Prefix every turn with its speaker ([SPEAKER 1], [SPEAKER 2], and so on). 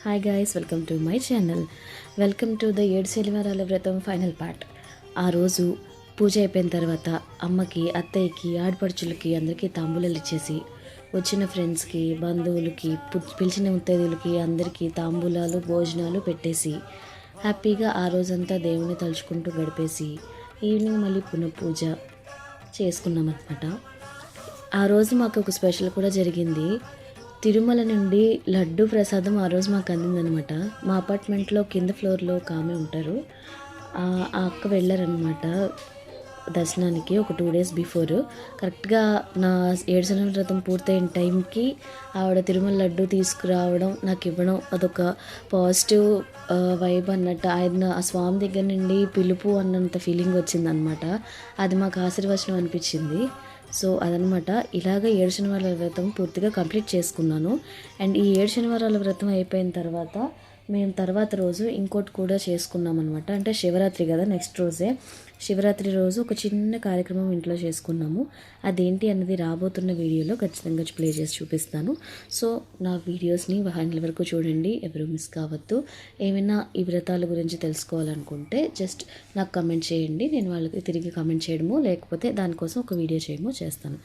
[SPEAKER 1] Hi guys, welcome to my channel. Welcome to the 7 శనివారాల వ్రతం final part. ఆ రోజు పూజ అయిపోయిన తర్వాత అమ్మకి, అత్తయ్యకి, ఆడపడుచులకి అందరికీ తాంబూలాలు ఇచ్చేసి వచ్చిన ఫ్రెండ్స్కి, బంధువులకి, పిలిచిన ముత్తైదులకి అందరికీ తాంబూలాలు, భోజనాలు పెట్టేసి హ్యాపీగా ఆ రోజంతా దేవుని తలుచుకుంటూ గడిపేసి ఈవినింగ్ మళ్ళీ పునః పూజ చేసుకున్నాం అనమాట. ఆ రోజు మాకు ఒక స్పెషల్ కూడా జరిగింది. తిరుమల నుండి లడ్డు ప్రసాదం ఆ రోజు మాకు అందిందనమాట. మా అపార్ట్మెంట్లో కింద ఫ్లోర్లో ఒక ఆమె ఉంటారు. ఆ అక్క వెళ్ళారనమాట దర్శనానికి ఒక 2 days బిఫోర్. కరెక్ట్గా నా 7 శనివారాల వ్రతం పూర్తయిన టైంకి ఆవిడ తిరుమల లడ్డు తీసుకురావడం, నాకు ఇవ్వడం, అదొక పాజిటివ్ వైబ్ అన్నట్టు. ఆయన ఆ స్వామి దగ్గర నుండి పిలుపు అన్నంత ఫీలింగ్ వచ్చిందనమాట. అది మాకు ఆశీర్వచనం అనిపించింది. సో అదనమాట. ఇలాగ 7 శనివారాల వ్రతం పూర్తిగా కంప్లీట్ చేసుకున్నాను. అండ్ ఈ 7 శనివారాల వ్రతం అయిపోయిన తర్వాత మేము తర్వాత రోజు ఇంకోటి కూడా చేసుకున్నాం అనమాట. అంటే శివరాత్రి కదా, నెక్స్ట్ రోజే శివరాత్రి రోజు ఒక చిన్న కార్యక్రమం ఇంట్లో చేసుకున్నాము. అదేంటి అన్నది రాబోతున్న వీడియోలో ఖచ్చితంగా ప్లే చేసి చూపిస్తాను. సో నా వీడియోస్ని హ్యాండిల్ వరకు చూడండి, ఎవరు మిస్ కావద్దు. ఏమైనా ఈ వ్రతాల గురించి తెలుసుకోవాలనుకుంటే జస్ట్ నాకు కమెంట్ చేయండి. నేను వాళ్ళకి తిరిగి కమెంట్ చేయడము, లేకపోతే దానికోసం ఒక వీడియో చేయడము చేస్తాను.